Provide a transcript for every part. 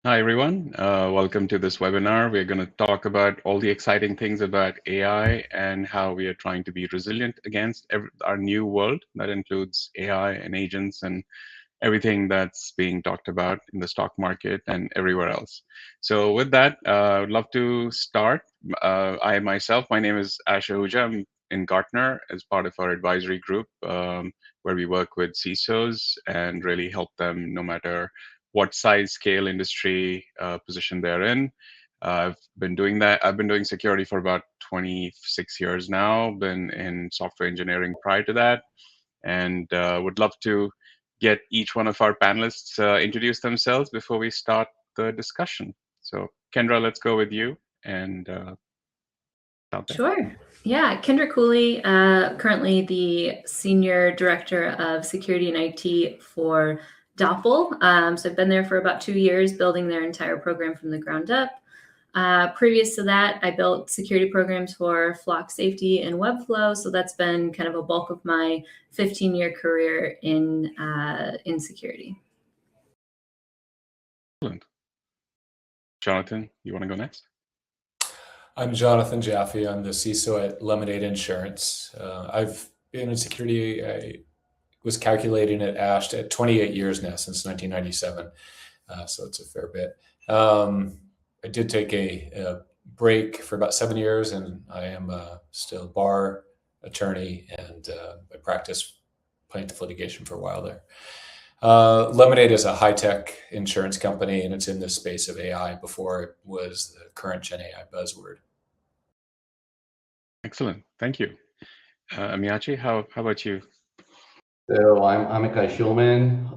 Hi, everyone. Welcome to this webinar. We're going to talk about all the exciting things about AI and how we are trying to be resilient against our new world. That includes AI and agents and everything that's being talked about in the stock market and everywhere else. So with that, I would love to start. My name is Ash Ahuja. I'm in Gartner as part of our advisory group, where we work with CISOs and really help them no matter what size, scale, industry, position they're in. I've been doing that. I've been doing security for about 26 years now, been in software engineering prior to that, and would love to get each one of our panelists introduce themselves before we start the discussion. So Kendra, let's go with you and start there. Sure. Yeah, Kendra Cooley, currently the Senior Director of Security and IT for Doppel. So I've been there for about 2 years, building their entire program from the ground up. Previous to that, I built security programs for Flock Safety and Webflow. So that's been kind of a bulk of my 15-year career in security. Excellent. Jonathan, you want to go next? I'm Jonathan Jaffe. I'm the CISO at Lemonade Insurance. I've been in security, I was calculating at ASH at 28 years now, since 1997. So it's a fair bit. I did take a break for about 7 years, and I am still a bar attorney, and I practiced plaintiff litigation for a while there. Lemonade is a high-tech insurance company, and it's in the space of AI before it was the current Gen AI buzzword. Excellent. Thank you. Miyachi, how about you? So I'm Amikai Schulman,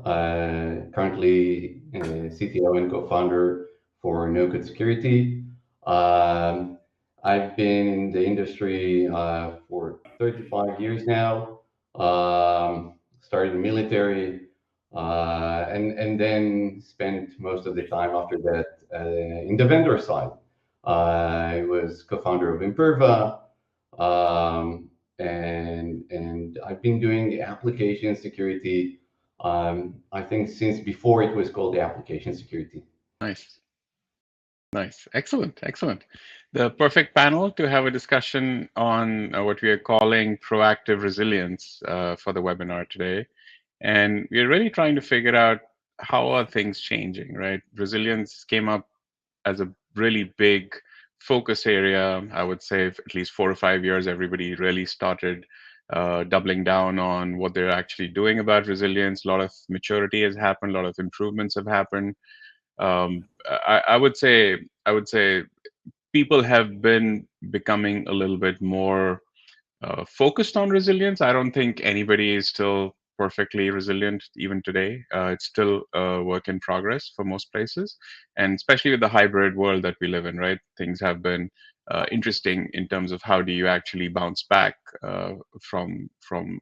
currently CTO and co-founder for No Code Security. I've been in the industry for 35 years now. Started in the military, and then spent most of the time after that in the vendor side. I was co-founder of Imperva, and I've been doing application security, I think since before it was called application security. Nice. Excellent. The perfect panel to have a discussion on what we are calling proactive resilience for the webinar today. And we're really trying to figure out how are things changing, right? Resilience came up as a really big focus area. I would say at least 4 or 5 years, everybody really started doubling down on what they're actually doing about resilience. A lot of maturity has happened, a lot of improvements have happened. I would say people have been becoming a little bit more focused on resilience. I don't think anybody is still perfectly resilient even today. It's still a work in progress for most places, and especially with the hybrid world that we live in, right? Things have been interesting in terms of how do you actually bounce back from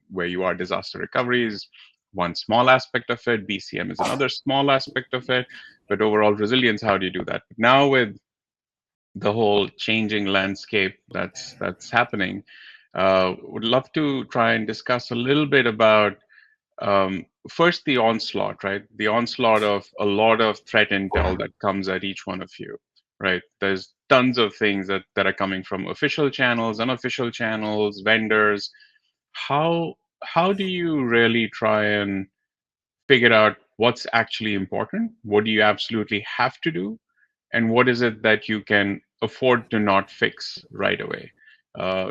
where you are. Disaster recovery is one small aspect of it. BCM is another small aspect of it. But overall resilience, how do you do that? Now with the whole changing landscape that's happening, would love to try and discuss a little bit about first the onslaught, right? The onslaught of a lot of threat intel that comes at each one of you, right? There's tons of things that are coming from official channels, unofficial channels, vendors. How do you really try and figure out what's actually important? What do you absolutely have to do? And what is it that you can afford to not fix right away?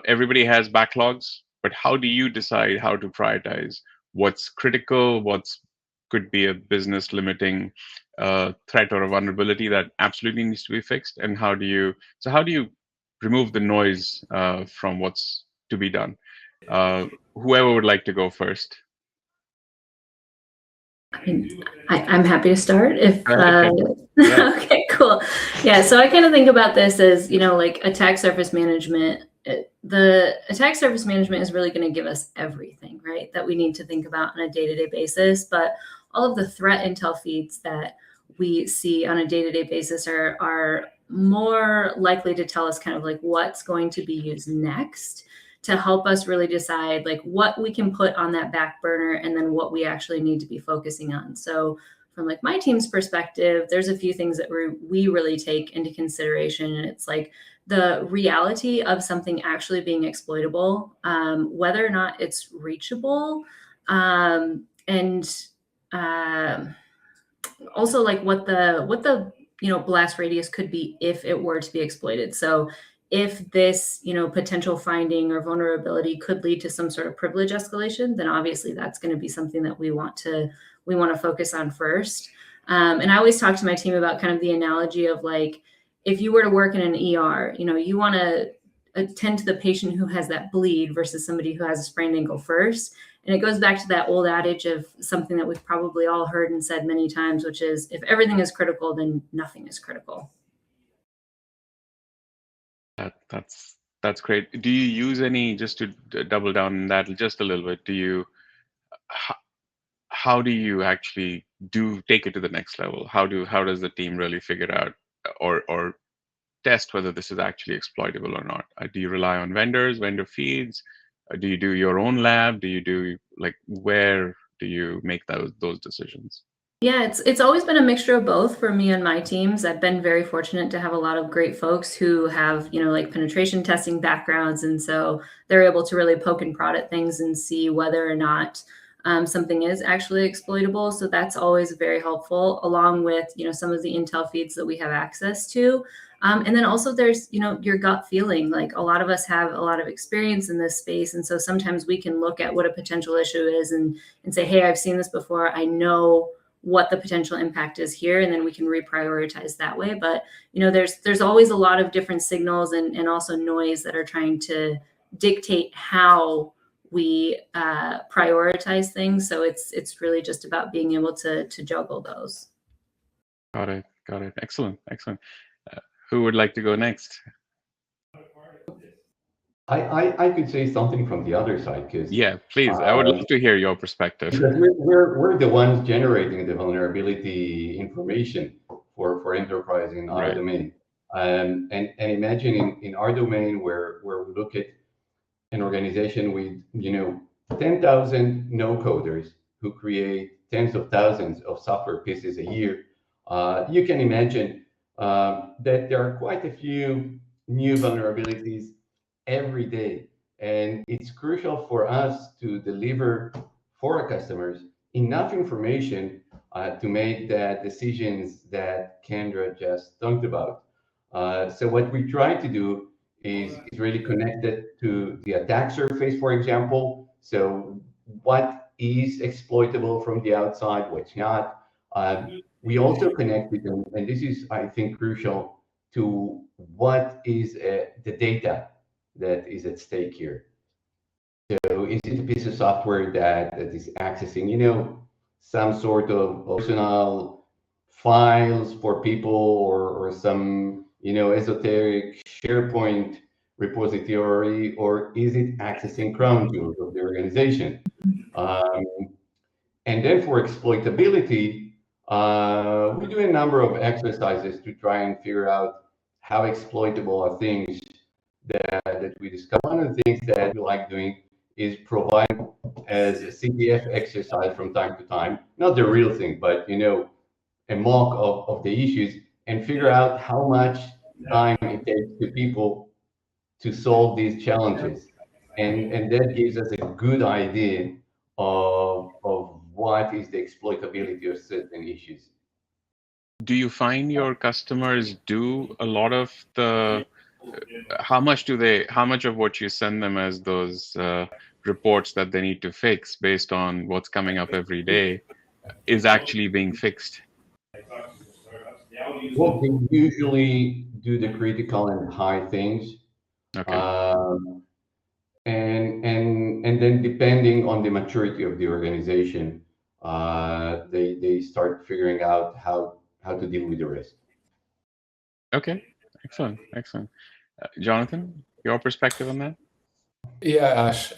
Everybody has backlogs, but how do you decide how to prioritize what's critical, what's could be a business limiting threat or a vulnerability that absolutely needs to be fixed, and how do you remove the noise from what's to be done? Whoever would like to go first. I'm happy to start if Yeah. Okay, cool. Yeah, so I kind of think about this as, like attack surface management. The attack surface management is really going to give us everything, right, that we need to think about on a day-to-day basis. But all of the threat intel feeds that we see on a day-to-day basis are more likely to tell us kind of like what's going to be used next, to help us really decide like what we can put on that back burner and then what we actually need to be focusing on. So like my team's perspective, there's a few things that we really take into consideration. And it's like the reality of something actually being exploitable, whether or not it's reachable, and also like what the blast radius could be if it were to be exploited. So if this potential finding or vulnerability could lead to some sort of privilege escalation, then obviously that's going to be something that we want to focus on first. And I always talk to my team about kind of the analogy of like, if you were to work in an ER, you want to attend to the patient who has that bleed versus somebody who has a sprained ankle first. And it goes back to that old adage of something that we've probably all heard and said many times, which is if everything is critical, then nothing is critical. That's great. Do you use any, just to double down on that just a little bit, how do you actually take it to the next level? How does the team really figure out or test whether this is actually exploitable or not? Do you rely on vendor feeds? Do you do your own lab? Do you do where do you make those decisions? Yeah, it's always been a mixture of both for me and my teams. I've been very fortunate to have a lot of great folks who have, like penetration testing backgrounds. And so they're able to really poke and prod at things and see whether or not something is actually exploitable. So that's always very helpful, along with, some of the intel feeds that we have access to. And then also there's, your gut feeling. Like a lot of us have a lot of experience in this space. And so sometimes we can look at what a potential issue is and say, hey, I've seen this before. I know what the potential impact is here, and then we can reprioritize that way. But there's always a lot of different signals and also noise that are trying to dictate how we prioritize things. So it's really just about being able to juggle those. Got it. Excellent. Who would like to go next? I could say something from the other side, because yeah, please. I would love to hear your perspective. Because we're the ones generating the vulnerability information for enterprise in our Right. domain. And imagine in our domain where we look at an organization with 10,000 no coders who create tens of thousands of software pieces a year. You can imagine that there are quite a few new vulnerabilities every day, and it's crucial for us to deliver for our customers enough information to make the decisions that Kendra just talked about. So what we try to do is really connected to the attack surface, for example. So what is exploitable from the outside, what's not. We also connect with them, and this is, I think, crucial to what is the data that is at stake here. So is it a piece of software that is accessing, some sort of personal files for people, or some, esoteric SharePoint repository, or is it accessing crown jewels of the organization? And then for exploitability, we do a number of exercises to try and figure out how exploitable are things that we discover. One of the things that we like doing is provide as a CTF exercise from time to time, not the real thing, but a mock of the issues, and figure out how much time it takes to people to solve these challenges. And that gives us a good idea of what is the exploitability of certain issues. Do you find your customers do a lot of the how much of what you send them as those reports that they need to fix based on what's coming up every day is actually being fixed? Well, they usually do the critical and high things. Okay. And then depending on the maturity of the organization, they start figuring out how to deal with the risk. Okay, excellent. Jonathan, your perspective on that? Yeah, Ash.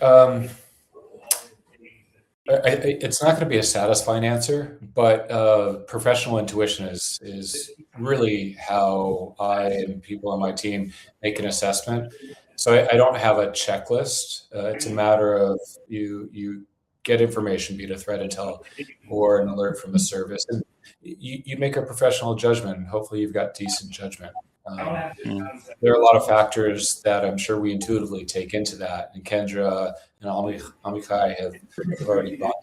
It's not going to be a satisfying answer, but professional intuition is really how I and people on my team make an assessment. So I don't have a checklist. It's a matter of you get information, be it a threat intel or an alert from a service. And you make a professional judgment. And hopefully you've got decent judgment. Mm. There are a lot of factors that I'm sure we intuitively take into that, and Kendra and Amichai have already brought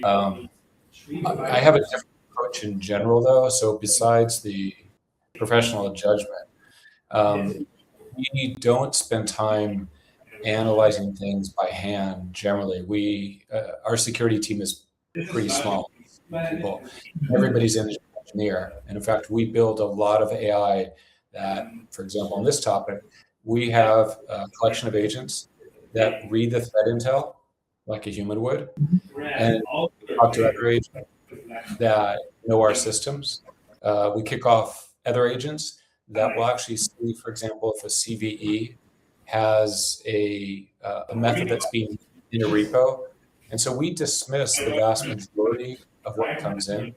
up. I have a different approach in general, though. So besides the professional judgment, we don't spend time analyzing things by hand. Generally, our security team is pretty small. People, everybody's an engineer, and in fact, we build a lot of AI. That, for example, on this topic, we have a collection of agents that read the threat intel like a human would, and talk to other agents that know our systems. We kick off other agents that will actually see, for example, if a CVE has a method that's being in a repo. And so we dismiss the vast majority of what comes in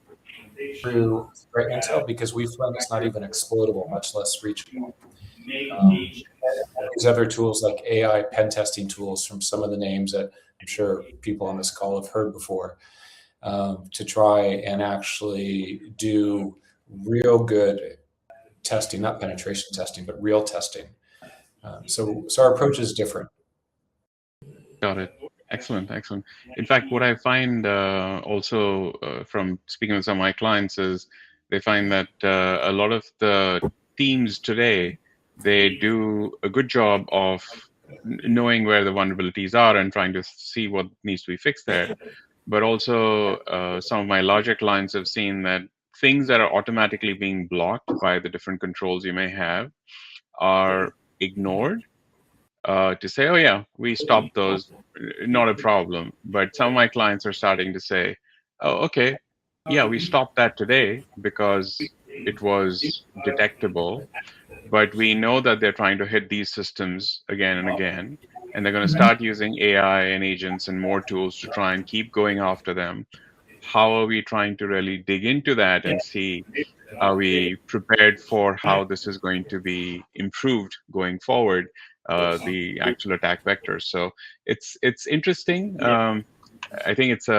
through threat intel because we find it's not even exploitable, much less reachable. These other tools like AI pen testing tools from some of the names that I'm sure people on this call have heard before, to try and actually do real good testing, not penetration testing, but real testing. So our approach is different. Got it. Excellent, excellent. In fact, what I find also from speaking with some of my clients is they find that a lot of the teams today, they do a good job of knowing where the vulnerabilities are and trying to see what needs to be fixed there. But also some of my larger clients have seen that things that are automatically being blocked by the different controls you may have are ignored. To say, oh yeah, we stopped those, not a problem. But some of my clients are starting to say, oh, okay, yeah, we stopped that today because it was detectable, but we know that they're trying to hit these systems again and again, and they're going to start using AI and agents and more tools to try and keep going after them. How are we trying to really dig into that and see, are we prepared for how this is going to be improved going forward? The actual attack vectors. So it's interesting. I think it's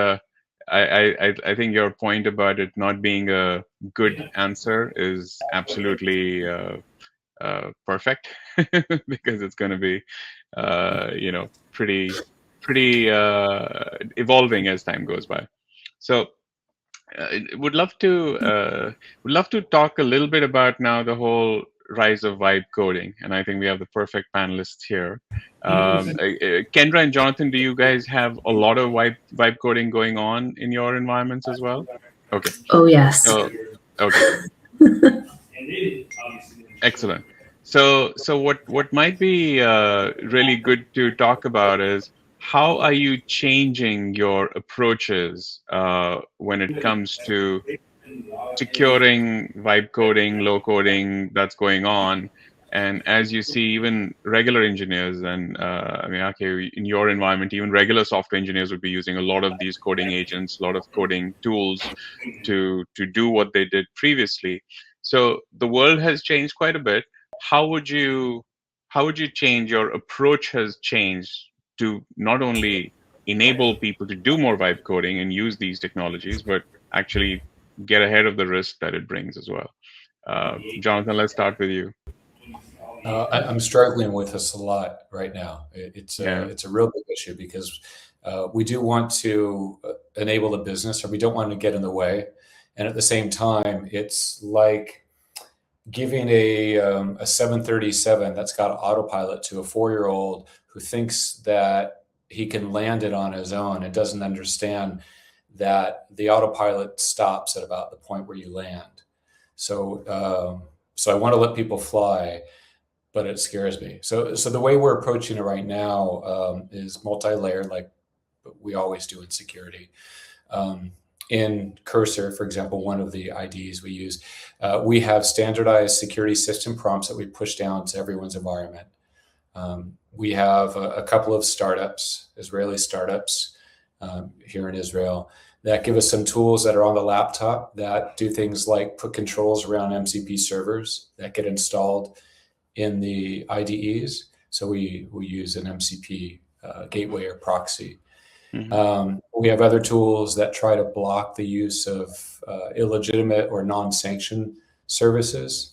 I think your point about it not being a good answer is absolutely perfect because it's going to be pretty evolving as time goes by. So would love to talk a little bit about now the whole rise of vibe coding, and I think we have the perfect panelists here. Kendra and Jonathan, do you guys have a lot of vibe coding going on in your environments as well? Okay. Oh yes. So, okay. Excellent. So what might be really good to talk about is how are you changing your approaches when it comes to securing vibe coding, low coding that's going on? And as you see, even regular engineers, and I mean, okay, in your environment, even regular software engineers would be using a lot of these coding agents, a lot of coding tools to do what they did previously. So the world has changed quite a bit. How would you change your approach has changed to not only enable people to do more vibe coding and use these technologies, but actually get ahead of the risk that it brings as well? Jonathan, let's start with you. I'm struggling with this a lot right now. It's a real big issue because we do want to enable the business, or we don't want to get in the way. And at the same time, it's like giving a 737 that's got autopilot to a 4-year-old who thinks that he can land it on his own and doesn't understand that the autopilot stops at about the point where you land. So I want to let people fly, but it scares me. So the way we're approaching it right now is multi-layered, like we always do in security. In Cursor, for example, one of the IDs we use, we have standardized security system prompts that we push down to everyone's environment. We have a couple of startups, Israeli startups here in Israel, that give us some tools that are on the laptop that do things like put controls around MCP servers that get installed in the IDEs. So we use an MCP gateway or proxy. Mm-hmm. We have other tools that try to block the use of illegitimate or non-sanctioned services.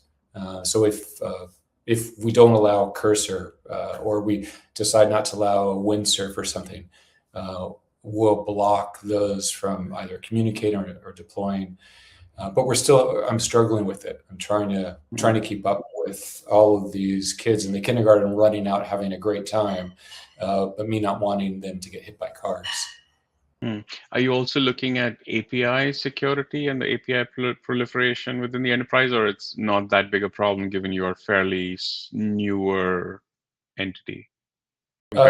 So if we don't allow Cursor or we decide not to allow Windsurf or something, we'll block those from either communicating or deploying. But I'm struggling with it. I'm trying to keep up with all of these kids in the kindergarten running out, having a great time, but me not wanting them to get hit by cars. Are you also looking at API security and the API proliferation within the enterprise, or it's not that big a problem given you are fairly newer entity? No,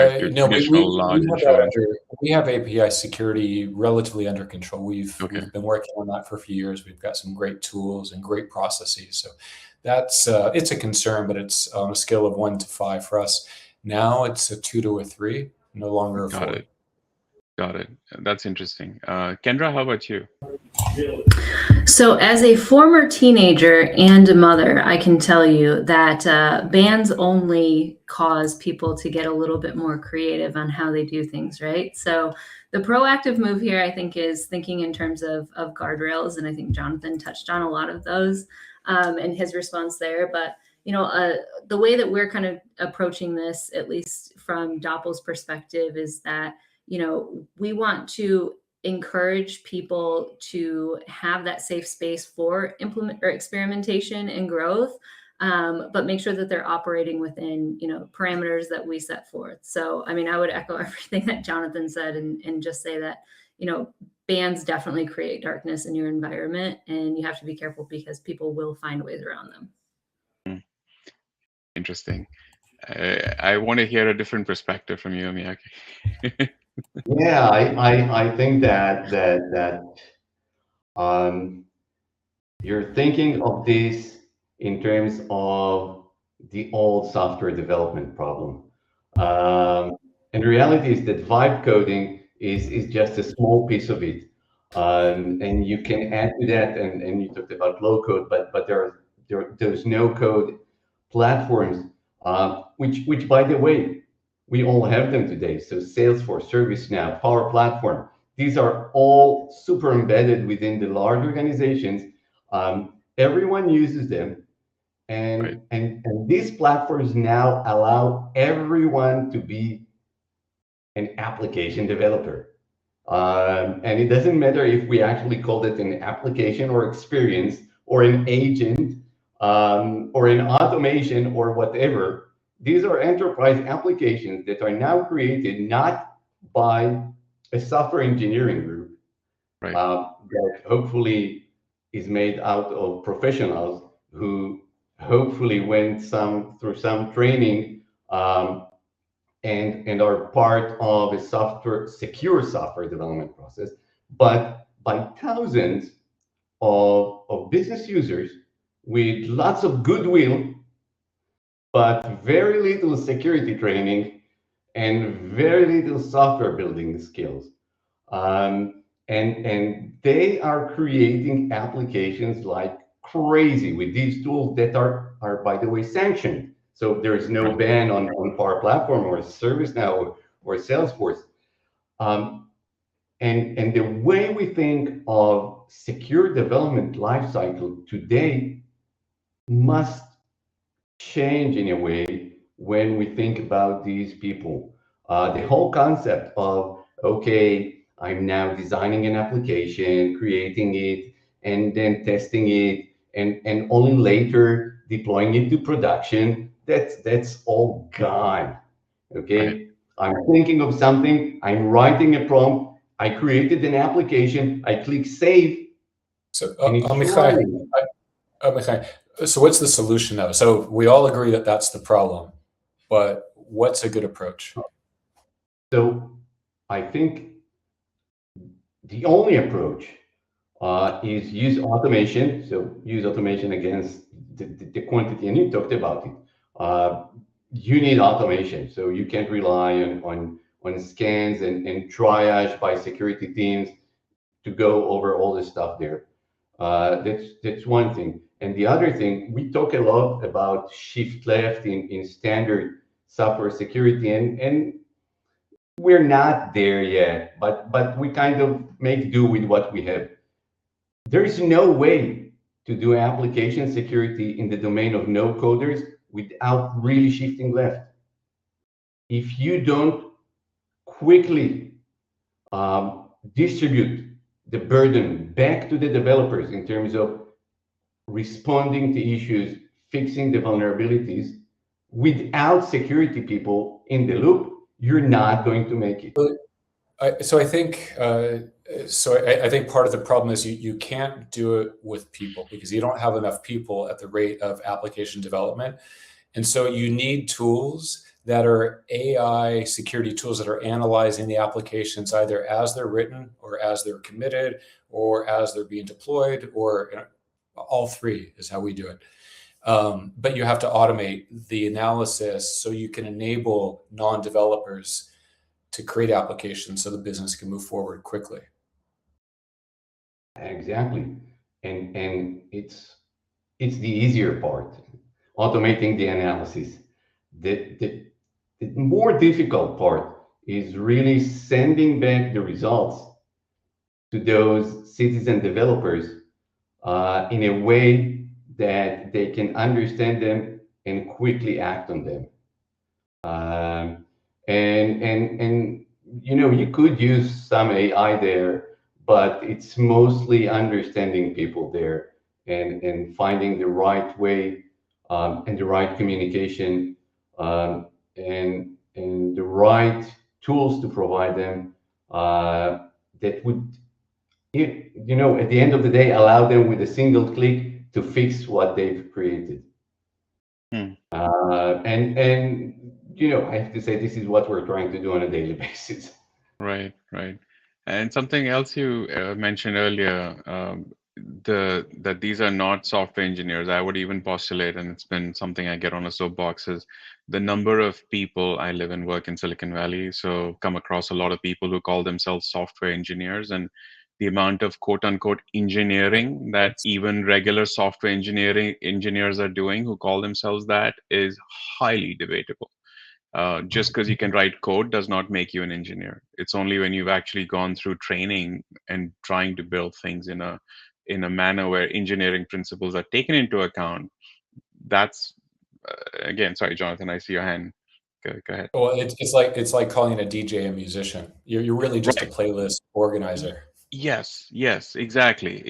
we have API security relatively under control. We've been working on that for a few years. We've got some great tools and great processes. So that's it's a concern, but it's on a scale of 1 to 5 for us. Now it's a 2 to a 3, no longer a 4. Got it. That's interesting. Kendra, how about you? So as a former teenager and a mother, I can tell you that bans only cause people to get a little bit more creative on how they do things, right? So the proactive move here, I think, is thinking in terms of guardrails. And I think Jonathan touched on a lot of those in his response there. But the way that we're kind of approaching this, at least from Doppel's perspective, is that we want to encourage people to have that safe space for experimentation and growth, but make sure that they're operating within parameters that we set forth. So, I mean, I would echo everything that Jonathan said and just say that bans definitely create darkness in your environment, and you have to be careful because people will find ways around them. Interesting. I want to hear a different perspective from you, Miyake. Yeah, I think that you're thinking of this in terms of the old software development problem. And the reality is that vibe coding is just a small piece of it. And you can add to that, and you talked about low code, but there's no code platforms, which by the way, we all have them today. So Salesforce, ServiceNow, Power Platform, these are all super embedded within the large organizations. Everyone uses them. And these platforms now allow everyone to be an application developer. And it doesn't matter if we actually called it an application or experience or an agent or an automation or whatever. These are enterprise applications that are now created not by a software engineering group that hopefully is made out of professionals who hopefully went through some training and are part of a secure software development process, but by thousands of business users with lots of goodwill, but very little security training and very little software building skills. And they are creating applications like crazy with these tools that are by the way, sanctioned. So there is no ban on Power Platform or ServiceNow or Salesforce. And the way we think of secure development lifecycle today must change in a way when we think about these people. The whole concept of, okay, I'm now designing an application, creating it, and then testing it, and only later deploying it to production, that's all gone, okay? I'm thinking of something, I'm writing a prompt, I created an application, I click save, so, and it's running. So what's the solution though? So we all agree that that's the problem, but what's a good approach? So I think the only approach is use automation. So use automation against the quantity, and you talked about it. You need automation, so you can't rely on scans and triage by security teams to go over all this stuff there. That's one thing. And the other thing, we talk a lot about shift left in standard software security, and we're not there yet, but we kind of make do with what we have. There is no way to do application security in the domain of no coders without really shifting left. If you don't quickly distribute the burden back to the developers in terms of responding to issues, fixing the vulnerabilities, without security people in the loop, you're not going to make it. So I think I think part of the problem is you can't do it with people because you don't have enough people at the rate of application development. And so you need tools that are AI security tools that are analyzing the applications either as they're written or as they're committed or as they're being deployed, or all three is how we do it. But you have to automate the analysis so you can enable non-developers to create applications so the business can move forward quickly. Exactly. And it's the easier part, automating the analysis. The more difficult part is really sending back the results to those citizen developers in a way that they can understand them and quickly act on them. And you know, you could use some AI there, but it's mostly understanding people there and finding the right way and the right communication and the right tools to provide them that would, you know, at the end of the day, allow them with a single click to fix what they've created. And you know, I have to say, this is what we're trying to do on a daily basis. Right, right. And something else you mentioned earlier, that these are not software engineers. I would even postulate, and it's been something I get on a soapbox, is the number of people. I live and work in Silicon Valley, so come across a lot of people who call themselves software engineers, and the amount of quote unquote engineering that even regular software engineers are doing who call themselves that is highly debatable. Just because you can write code does not make you an engineer. It's only when you've actually gone through training and trying to build things in a manner where engineering principles are taken into account. That's again, sorry, Jonathan, I see your hand. Go ahead. Well, it's like calling a DJ a musician. You're really just a playlist organizer. Yes, exactly.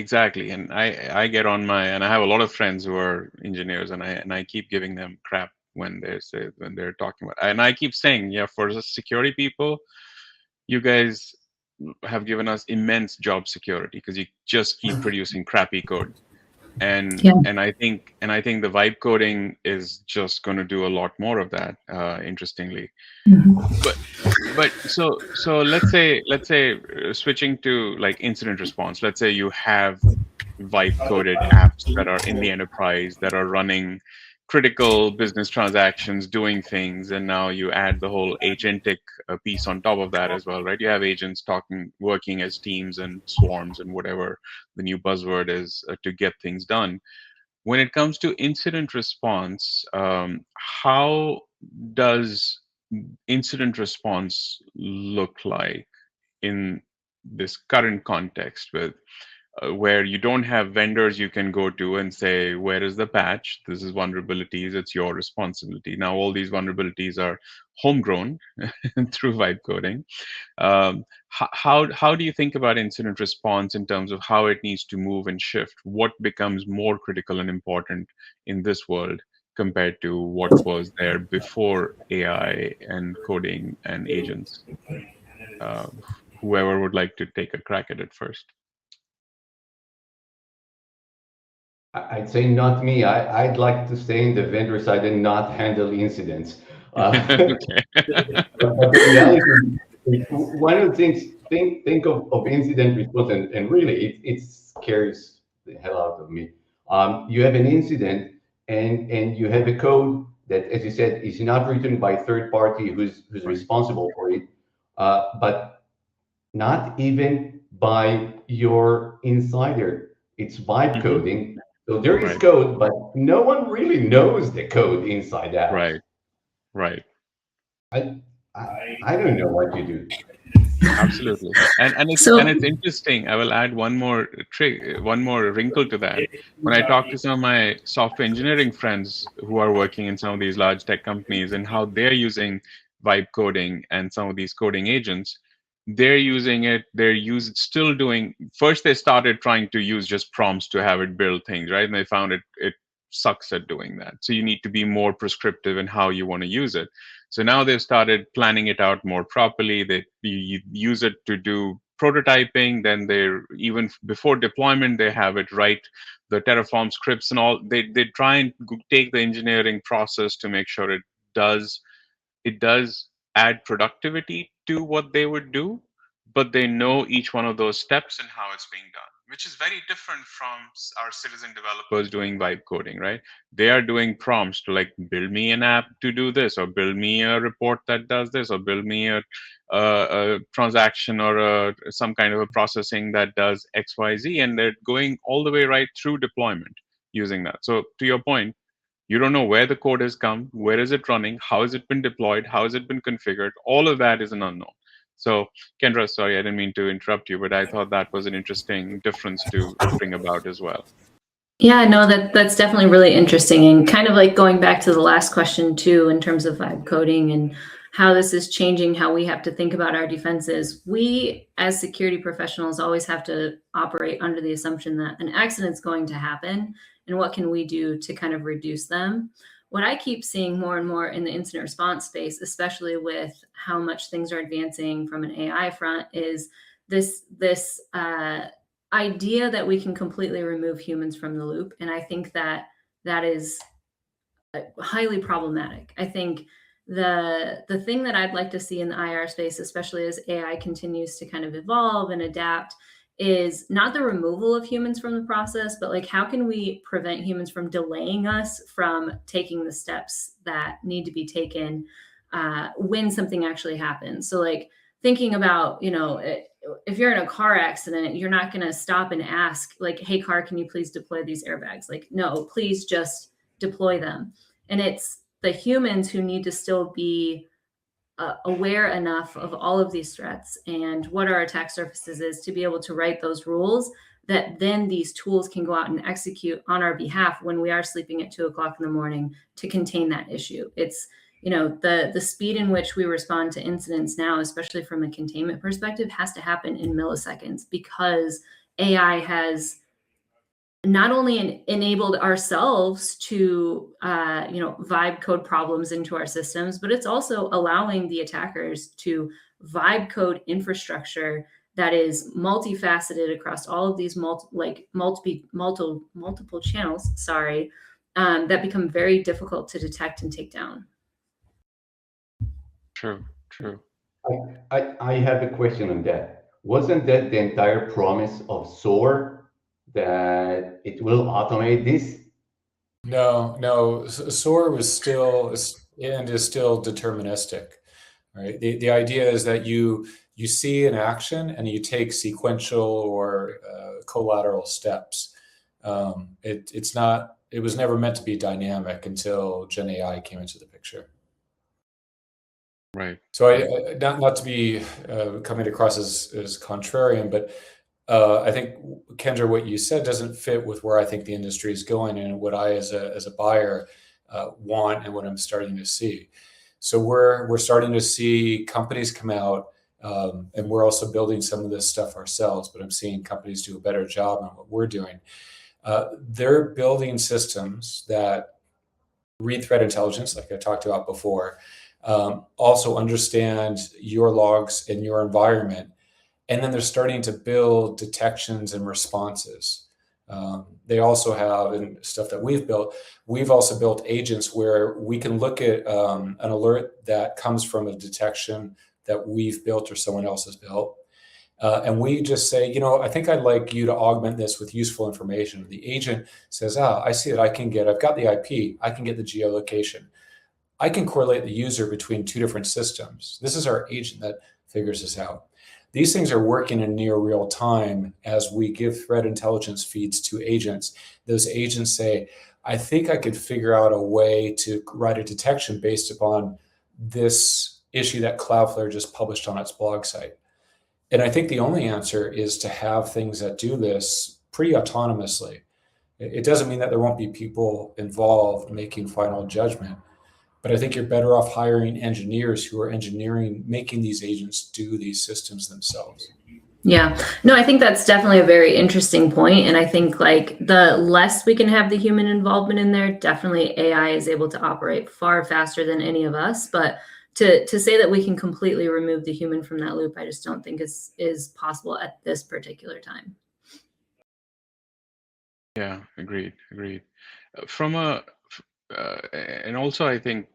And I get on and I have a lot of friends who are engineers, and I keep giving them crap when they're talking about, and I keep saying, yeah, for the security people, you guys have given us immense job security because you just keep producing crappy code. And I think the vibe coding is just going to do a lot more of that, interestingly. But so let's say switching to like incident response. Let's say you have vibe coded apps that are in the enterprise that are running critical business transactions, doing things, and now you add the whole agentic piece on top of that as well, right? You have agents working as teams and swarms and whatever the new buzzword is to get things done. When it comes to incident response, how does incident response look like in this current context with where you don't have vendors you can go to and say, where is the patch? This is vulnerabilities. It's your responsibility. Now, all these vulnerabilities are homegrown through vibe coding. How do you think about incident response in terms of how it needs to move and shift? What becomes more critical and important in this world compared to what was there before AI and coding and agents? Whoever would like to take a crack at it first. I'd say not me. I'd like to stay in the vendor side and not handle incidents. But the reality, one of the things, think of incident response, and really it scares the hell out of me. You have an incident and you have a code that, as you said, is not written by a third party who's responsible for it, but not even by your insider. It's vibe coding. So there is code, but no one really knows the code inside out. Right. I don't know what to do. Absolutely. And it's interesting. I will add one more wrinkle to that. When I talk to some of my software engineering friends who are working in some of these large tech companies and how they're using vibe coding and some of these coding agents, they're using it, still doing, first they started trying to use just prompts to have it build things, right? And they found it sucks at doing that. So you need to be more prescriptive in how you want to use it. So now they've started planning it out more properly. You use it to do prototyping. Then even before deployment, they have it write the Terraform scripts and all. They try and take the engineering process to make sure it does add productivity to what they would do, but they know each one of those steps and how it's being done, which is very different from our citizen developers doing vibe coding, right? They are doing prompts to like build me an app to do this, or build me a report that does this, or build me a transaction or some kind of a processing that does X, Y, Z, and they're going all the way right through deployment using that. So to your point, you don't know where the code has come, where is it running, how has it been deployed, how has it been configured. All of that is an unknown. So, Kendra, sorry, I didn't mean to interrupt you, but I thought that was an interesting difference to bring about as well. Yeah, no, that's definitely really interesting, and kind of like going back to the last question too, in terms of vibe coding and how this is changing how we have to think about our defenses. We, as security professionals, always have to operate under the assumption that an accident's going to happen, and what can we do to kind of reduce them. What I keep seeing more and more in the incident response space, especially with how much things are advancing from an AI front, is this idea that we can completely remove humans from the loop. And I think that is highly problematic. I think the thing that I'd like to see in the IR space, especially as AI continues to kind of evolve and adapt, is not the removal of humans from the process, but like, how can we prevent humans from delaying us from taking the steps that need to be taken when something actually happens. So like thinking about, if you're in a car accident, you're not going to stop and ask like, hey, car, can you please deploy these airbags? Like, no, please just deploy them. And it's the humans who need to still be aware enough of all of these threats and what our attack surfaces is to be able to write those rules that then these tools can go out and execute on our behalf when we are sleeping at 2 o'clock in the morning to contain that issue. It's, the speed in which we respond to incidents now, especially from a containment perspective, has to happen in milliseconds, because AI has not only enabled ourselves to, vibe code problems into our systems, but it's also allowing the attackers to vibe code infrastructure that is multifaceted across all of these multiple channels, that become very difficult to detect and take down. True. I have a question on that. Wasn't that the entire promise of SOAR, that it will automate this? No. SOAR was still and is still deterministic, right? The idea is that you see an action and you take sequential or collateral steps. It was never meant to be dynamic until Gen AI came into the picture. Right. So I not to be coming across as contrarian, but I think, Kendra, what you said doesn't fit with where I think the industry is going and what I, as a buyer, want and what I'm starting to see. So we're starting to see companies come out, and we're also building some of this stuff ourselves, but I'm seeing companies do a better job on what we're doing. They're building systems that read threat intelligence, like I talked about before, also understand your logs in your environment, and then they're starting to build detections and responses. They also have, and stuff that we've also built agents where we can look at an alert that comes from a detection that we've built or someone else has built. And we just say, I think I'd like you to augment this with useful information. The agent says, I see it. I've got the IP. I can get the geolocation. I can correlate the user between two different systems. This is our agent that figures this out. These things are working in near real time as we give threat intelligence feeds to agents. Those agents say, I think I could figure out a way to write a detection based upon this issue that Cloudflare just published on its blog site. And I think the only answer is to have things that do this pretty autonomously. It doesn't mean that there won't be people involved making final judgment, but I think you're better off hiring engineers who are making these agents do these systems themselves. Yeah, no, I think that's definitely a very interesting point. And I think like the less we can have the human involvement in there, definitely AI is able to operate far faster than any of us. But to say that we can completely remove the human from that loop, I just don't think is possible at this particular time. Yeah, agreed. From a, and also I think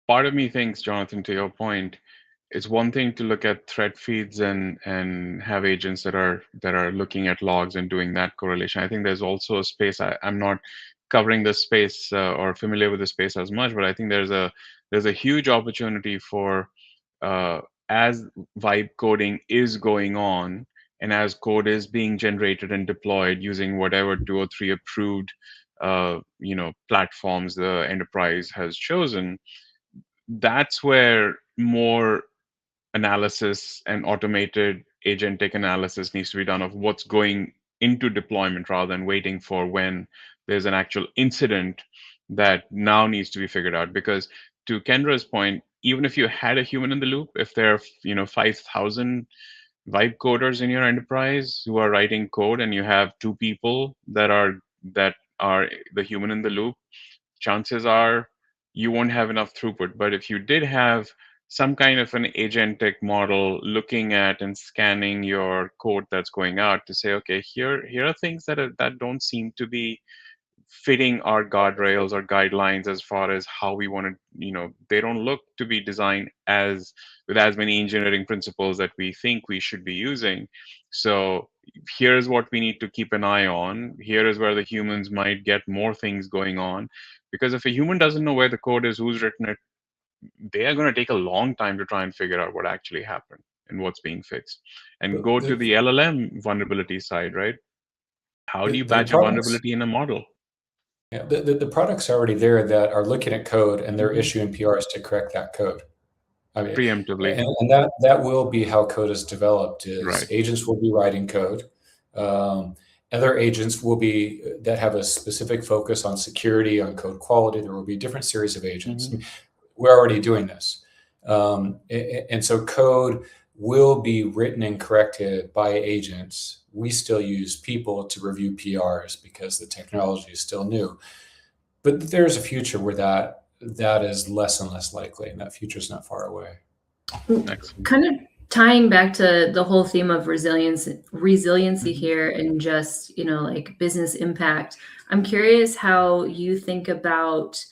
part of me thinks, Jonathan, to your point, it's one thing to look at threat feeds and have agents that are looking at logs and doing that correlation. I think there's also a space. I'm not covering this space or familiar with the space as much, but I think there's a huge opportunity for as vibe coding is going on and as code is being generated and deployed using whatever 2 or 3 approved platforms the enterprise has chosen. That's where more analysis and automated agentic analysis needs to be done of what's going into deployment rather than waiting for when there's an actual incident that now needs to be figured out. Because to Kendra's point, even if you had a human in the loop, if there are 5,000 vibe coders in your enterprise who are writing code and you have 2 people that are the human in the loop, chances are you won't have enough throughput. But if you did have some kind of an agentic model looking at and scanning your code that's going out to say, okay, here are things that don't seem to be fitting our guardrails or guidelines as far as how we want to, they don't look to be designed with as many engineering principles that we think we should be using. So here's what we need to keep an eye on. Here is where the humans might get more things going on. Because if a human doesn't know where the code is, who's written it, they are going to take a long time to try and figure out what actually happened and what's being fixed. And go to the LLM vulnerability side, right? How do you patch a vulnerability in a model? Yeah, the products already there that are looking at code and they're issuing PRs to correct that code. I mean, preemptively. And that will be how code is developed. Agents will be writing code. Other agents will be that have a specific focus on security, on code quality. There will be a different series of agents. We're already doing this. And so code will be written and corrected by agents. We still use people to review PRs because the technology is still new. But there's a future where that is less and less likely, and that future is not far away. Kind of tying back to the whole theme of resiliency here and just, like business impact. I'm curious how you think about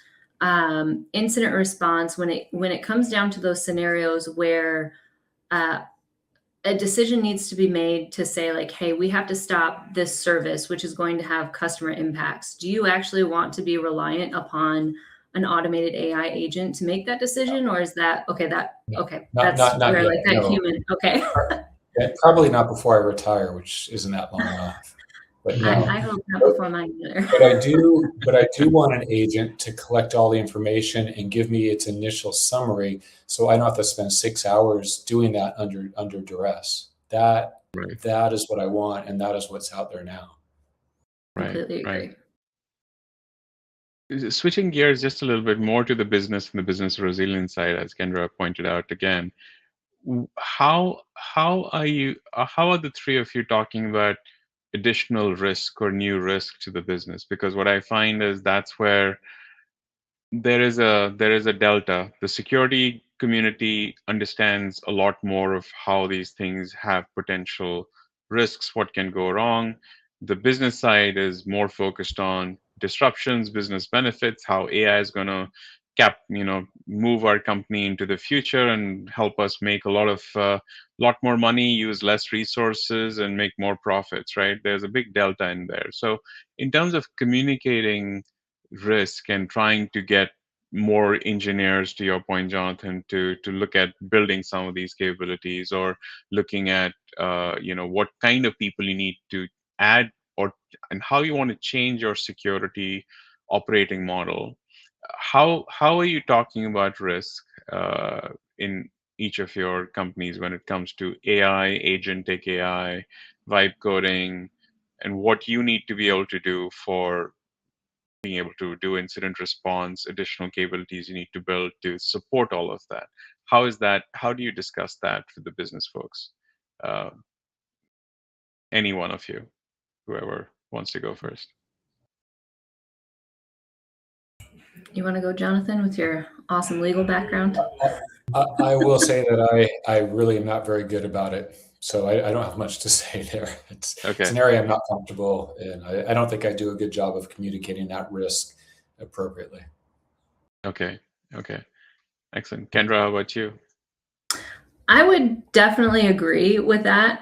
incident response when it comes down to those scenarios where a decision needs to be made to say like, hey, we have to stop this service, which is going to have customer impacts. Do you actually want to be reliant upon an automated AI agent to make that decision? Or is that, that's where like that human, okay. Yeah, probably not before I retire, which isn't that long off. But no. I hope not before mine either. But I do want an agent to collect all the information and give me its initial summary, so I don't have to spend 6 hours doing that under duress. That is what I want, and that is what's out there now. Completely agree. Switching gears just a little bit more to the business and the business resilience side, as Kendra pointed out again, how are the 3 of you talking about additional risk or new risk to the business? Because what I find is that's where there is a delta. The security community understands a lot more of how these things have potential risks, what can go wrong. The business side is more focused on disruptions, business benefits, how AI is going to move our company into the future and help us make a lot more money, use less resources, and make more profits, right? There's a big delta in there. So in terms of communicating risk and trying to get more engineers, to your point, Jonathan, to look at building some of these capabilities, or looking at what kind of people you need to add, and how you want to change your security operating model. How are you talking about risk in each of your companies when it comes to AI, agentic AI, vibe coding, and what you need to be able to do for being able to do incident response, additional capabilities you need to build to support all of that. How is that? How do you discuss that with the business folks? Uh, any one of you, whoever wants to go first. You want to go, Jonathan, with your awesome legal background? I will say that I really am not very good about it. So I don't have much to say there. It's an area I'm not comfortable in. I don't think I do a good job of communicating that risk appropriately. Okay. Excellent. Kendra, how about you? I would definitely agree with that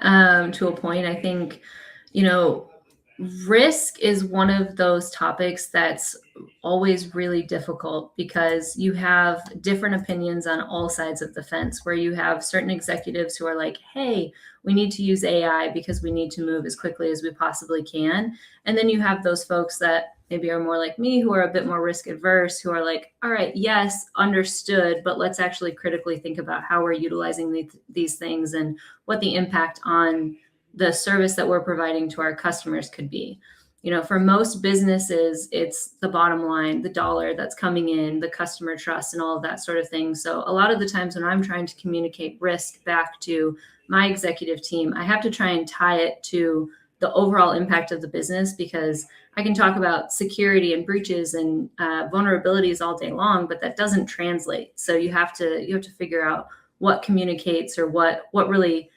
to a point. I think, risk is one of those topics that's always really difficult because you have different opinions on all sides of the fence, where you have certain executives who are like, hey, we need to use AI because we need to move as quickly as we possibly can. And then you have those folks that maybe are more like me, who are a bit more risk adverse, who are like, all right, yes, understood, but let's actually critically think about how we're utilizing these things and what the impact on the service that we're providing to our customers could be. For most businesses, it's the bottom line, the dollar that's coming in, the customer trust, and all of that sort of thing. So a lot of the times when I'm trying to communicate risk back to my executive team, I have to try and tie it to the overall impact of the business, because I can talk about security and breaches and vulnerabilities all day long, but that doesn't translate. So you have to figure out what communicates, or what really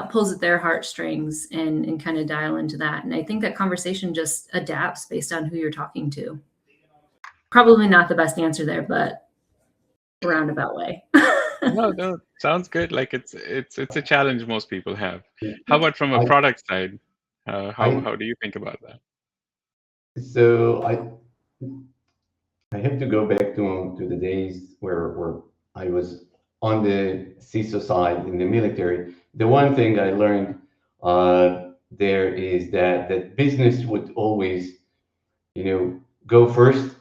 pulls at their heartstrings, and kind of dial into that. And I think that conversation just adapts based on who you're talking to. Probably not the best answer there, but roundabout way. No, sounds good. Like it's a challenge most people have. How about from a product side? How do you think about that? So I have to go back to the days where I was on the CISO side in the military. The one thing I learned there is that business would always, go first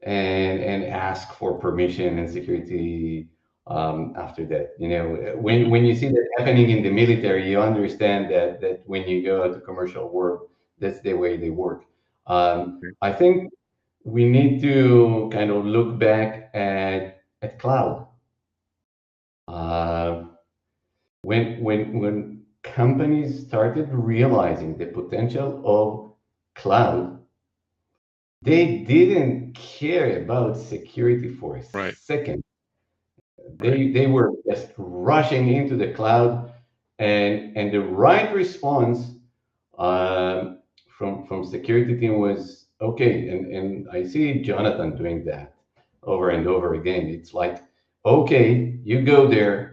and ask for permission and security after that. When you see that happening in the military, you understand that when you go out to commercial world, that's the way they work. I think we need to kind of look back at cloud. When companies started realizing the potential of cloud, they didn't care about security for a second. They were just rushing into the cloud, and the right response from security team was okay. And I see Jonathan doing that over and over again. It's like, okay, you go there,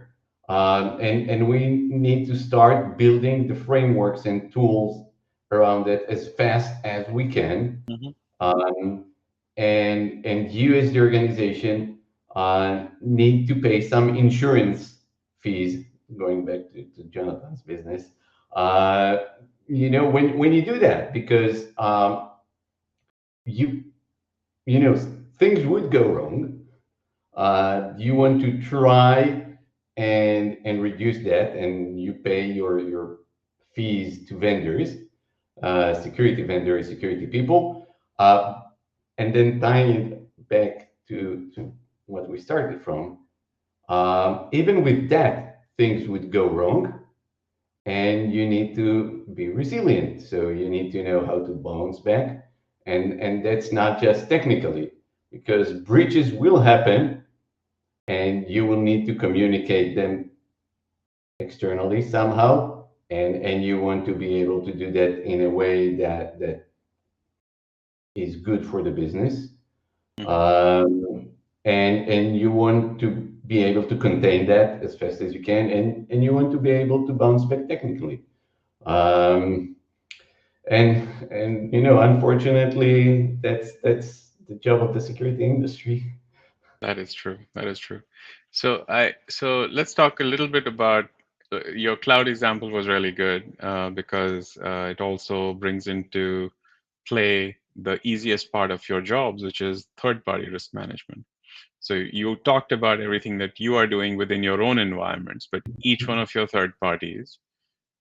and we need to start building the frameworks and tools around it as fast as we can. And you as the organization need to pay some insurance fees, going back to Jonathan's business, when you do that, because you know things would go wrong. You want to try and reduce that, and you pay your fees to vendors, security vendors, security people, and then tying it back to what we started from. Even with that, things would go wrong, and you need to be resilient. So you need to know how to bounce back, and that's not just technically, because breaches will happen, and you will need to communicate them externally somehow, and you want to be able to do that in a way that is good for the business. And you want to be able to contain that as fast as you can, and you want to be able to bounce back technically. And unfortunately, that's the job of the security industry. That is true. So let's talk a little bit about your cloud example. Was really good because it also brings into play the easiest part of your jobs, which is third-party risk management. So you talked about everything that you are doing within your own environments, but each one of your third parties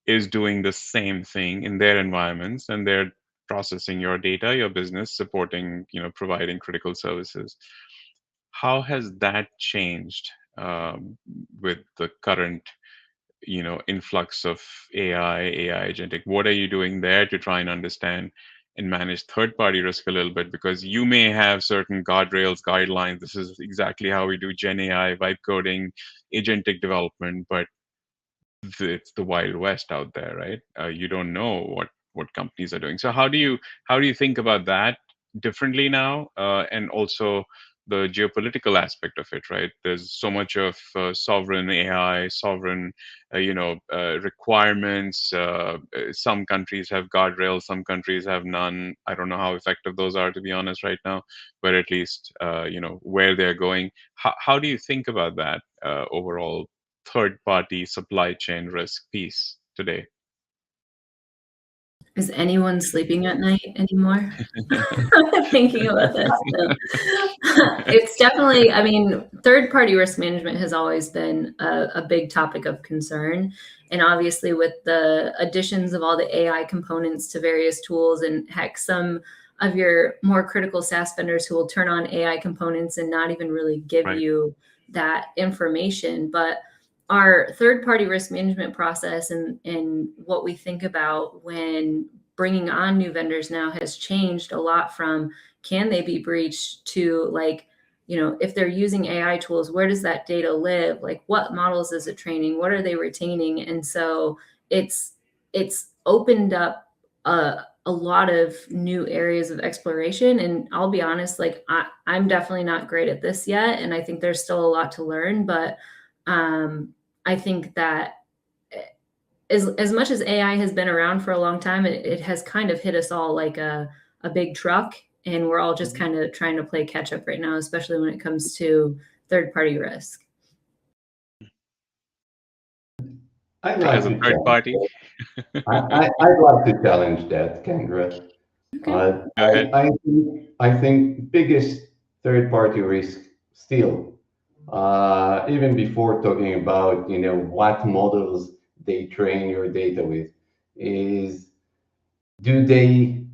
is doing the same thing in their environments, and they're processing your data, your business, supporting, providing critical services. How has that changed with the current, influx of AI agentic? What are you doing there to try and understand and manage third-party risk a little bit? Because you may have certain guardrails, guidelines. This is exactly how we do Gen AI, vibe coding, agentic development, but it's the wild west out there, right? You don't know what companies are doing. So how do you think about that differently now, and also the geopolitical aspect of it, right? There's so much of sovereign AI, sovereign, requirements. Some countries have guardrails, some countries have none. I don't know how effective those are, to be honest, right now, but at least where they're going. How do you think about that overall third-party supply chain risk piece today? Is anyone sleeping at night anymore? Thinking about this. So, it's definitely, I mean, third-party risk management has always been a big topic of concern. And obviously with the additions of all the AI components to various tools, and heck, some of your more critical SaaS vendors who will turn on AI components and not even really give Right. you that information. But our third-party risk management process and what we think about when bringing on new vendors now has changed a lot from can they be breached to, like, if they're using AI tools, where does that data live? Like, what models is it training? What are they retaining? And so it's opened up a lot of new areas of exploration. And I'll be honest, like I'm definitely not great at this yet. And I think there's still a lot to learn, but I think that as much as AI has been around for a long time, it has kind of hit us all like a big truck, and we're all just kind of trying to play catch up right now, especially when it comes to third-party risk. I'd like As a to third party. I'd like to challenge that, Kendra. Okay. Go ahead. I think biggest third-party risk still, even before talking about what models they train your data with, is do they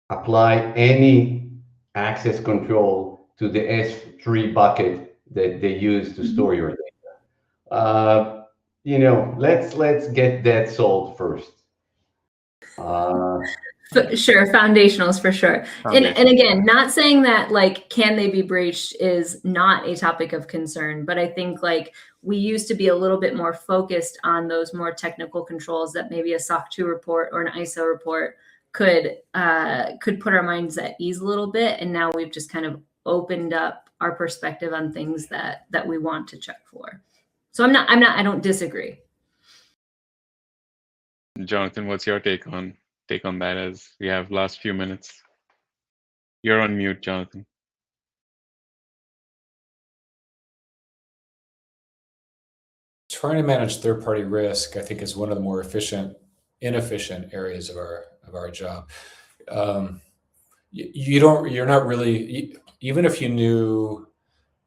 apply any access control to the S3 bucket that they use to store your data? Let's get that solved first. Sure, foundationals for sure. And again, not saying that like can they be breached is not a topic of concern, but I think like we used to be a little bit more focused on those more technical controls that maybe a SOC 2 report or an ISO report could put our minds at ease a little bit, and now we've just kind of opened up our perspective on things that we want to check for. So I don't disagree. Jonathan, what's your take on that, as we have last few minutes? You're on mute, Jonathan. Trying to manage third-party risk, I think, is one of the more inefficient areas of our job. You're not really, even if you knew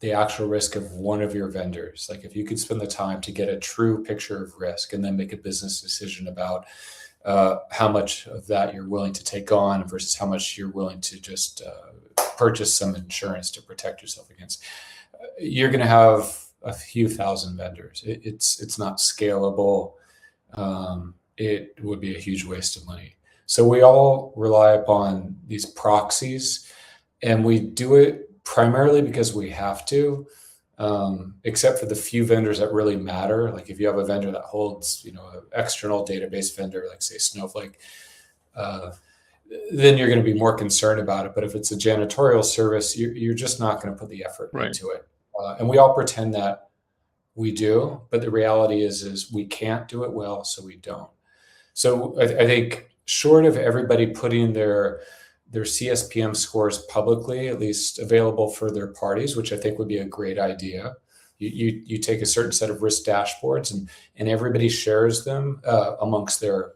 the actual risk of one of your vendors, like if you could spend the time to get a true picture of risk and then make a business decision about how much of that you're willing to take on versus how much you're willing to just purchase some insurance to protect yourself against, you're going to have a few thousand vendors. It's not scalable. It would be a huge waste of money. So we all rely upon these proxies, and we do it primarily because we have to, except for the few vendors that really matter. Like if you have a vendor that holds, an external database vendor, like say Snowflake, then you're going to be more concerned about it. But if it's a janitorial service, you're just not going to put the effort into it. And we all pretend that we do, but the reality is we can't do it well, so we don't. So I think short of everybody putting their CSPM scores publicly, at least available for their parties, which I think would be a great idea. You take a certain set of risk dashboards and everybody shares them amongst their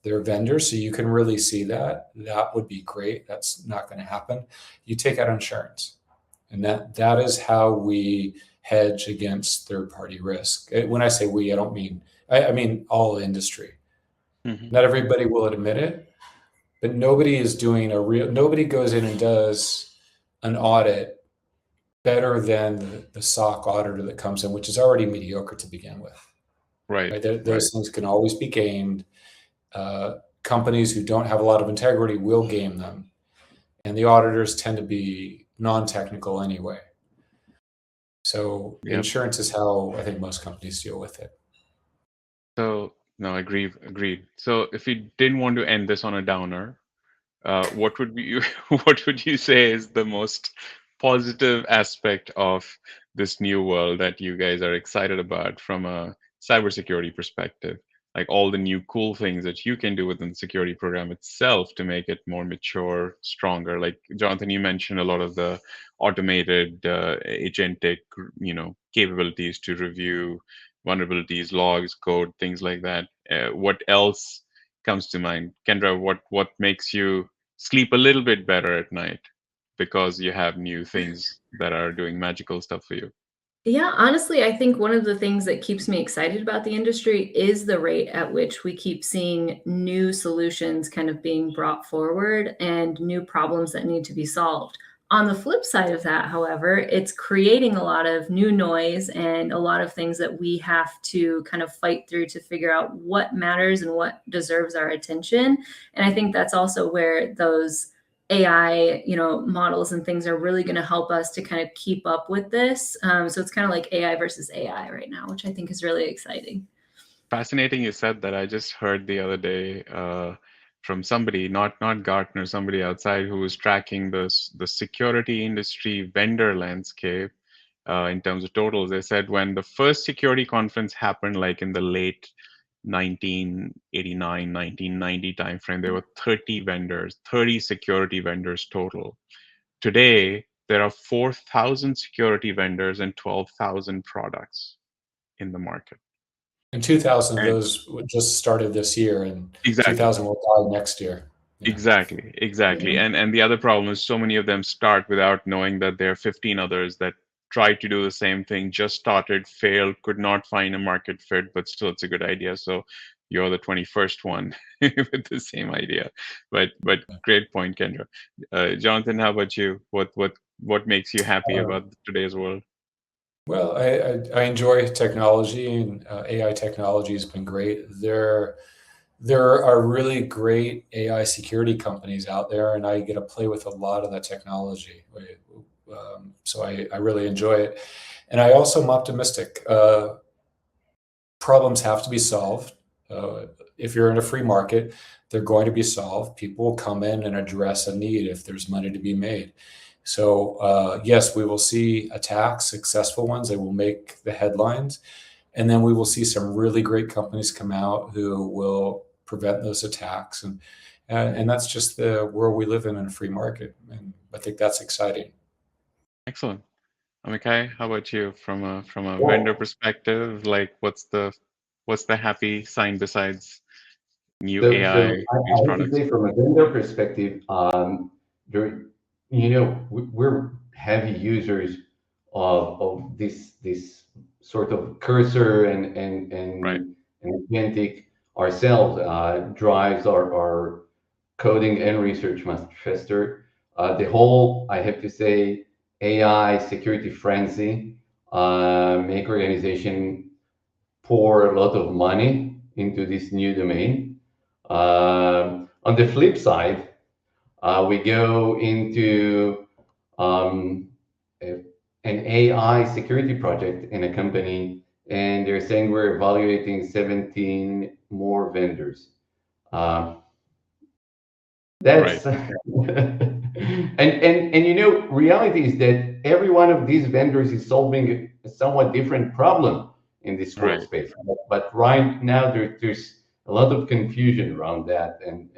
vendors, so you can really see that. That would be great. That's not going to happen. You take out insurance. And that is how we hedge against third-party risk. When I say we, I don't mean, I mean all industry. Not everybody will admit it, but nobody is doing nobody goes in and does an audit better than the SOC auditor that comes in, which is already mediocre to begin with. Right. Those things can always be gamed. Companies who don't have a lot of integrity will game them. And the auditors tend to be non-technical anyway. So insurance is how I think most companies deal with it. So, no, agreed. So if you didn't want to end this on a downer, what would what would you say is the most positive aspect of this new world that you guys are excited about from a cybersecurity perspective? Like all the new cool things that you can do within the security program itself to make it more mature, stronger. Like Jonathan, you mentioned a lot of the automated agentic, capabilities to review vulnerabilities, logs, code, things like that. What else comes to mind? Kendra, what makes you sleep a little bit better at night because you have new things that are doing magical stuff for you? Yeah, honestly, I think one of the things that keeps me excited about the industry is the rate at which we keep seeing new solutions kind of being brought forward and new problems that need to be solved. On the flip side of that, however, it's creating a lot of new noise and a lot of things that we have to kind of fight through to figure out what matters and what deserves our attention. And I think that's also where those AI, models and things are really going to help us to kind of keep up with this. So it's kind of like AI versus AI right now, which I think is really exciting. Fascinating you said that. I just heard the other day from somebody, not Gartner, somebody outside who was tracking the security industry vendor landscape in terms of totals. They said when the first security conference happened, like in the late 1989, 1990 timeframe, there were 30 security vendors total. Today, there are 4,000 security vendors and 12,000 products in the market. And 2,000 of And those just started this year, and exactly. 2,000 will die next year. Yeah. Exactly. And the other problem is so many of them start without knowing that there are 15 others that tried to do the same thing, just started, failed, could not find a market fit, but still it's a good idea. So you're the 21st one with the same idea. But great point, Kendra. Jonathan, how about you? What makes you happy about today's world? Well, I enjoy technology, and AI technology has been great. There are really great AI security companies out there, and I get to play with a lot of that technology. So I really enjoy it. And I also am optimistic. Problems have to be solved. If you're in a free market, they're going to be solved. People will come in and address a need if there's money to be made. So yes, we will see attacks, successful ones. They will make the headlines. And then we will see some really great companies come out who will prevent those attacks. And that's just the world we live in a free market. And I think that's exciting. Excellent. Amikai, how about you from a vendor perspective? Like what's the happy sign besides new AI based I have to products? say, from a vendor perspective, we're heavy users of this sort of cursor Right. and agentic ourselves. Drives our coding and research much faster. The whole, I have to say, AI security frenzy make organization pour a lot of money into this new domain. On the flip side, we go into an AI security project in a company, and they're saying we're evaluating 17 more vendors. That's Right. and reality is that every one of these vendors is solving a somewhat different problem in this Right. workspace. But right now there's a lot of confusion around that, and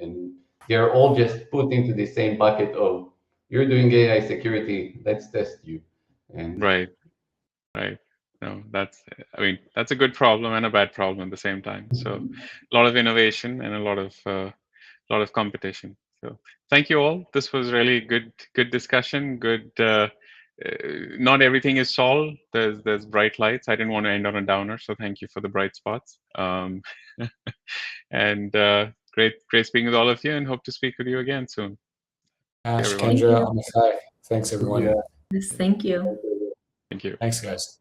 they're all just put into the same bucket of you're doing AI security, let's test you. And Right. No, that's a good problem and a bad problem at the same time. So a lot of innovation and a lot of competition. So thank you all. This was really good discussion. Good not everything is solved. There's bright lights. I didn't want to end on a downer, so thank you for the bright spots. And great speaking with all of you, and hope to speak with you again soon. Ash, everyone. Kendra, Amitai. Thanks, everyone. Yeah. Yes, thank you. Thank you. Thanks, guys.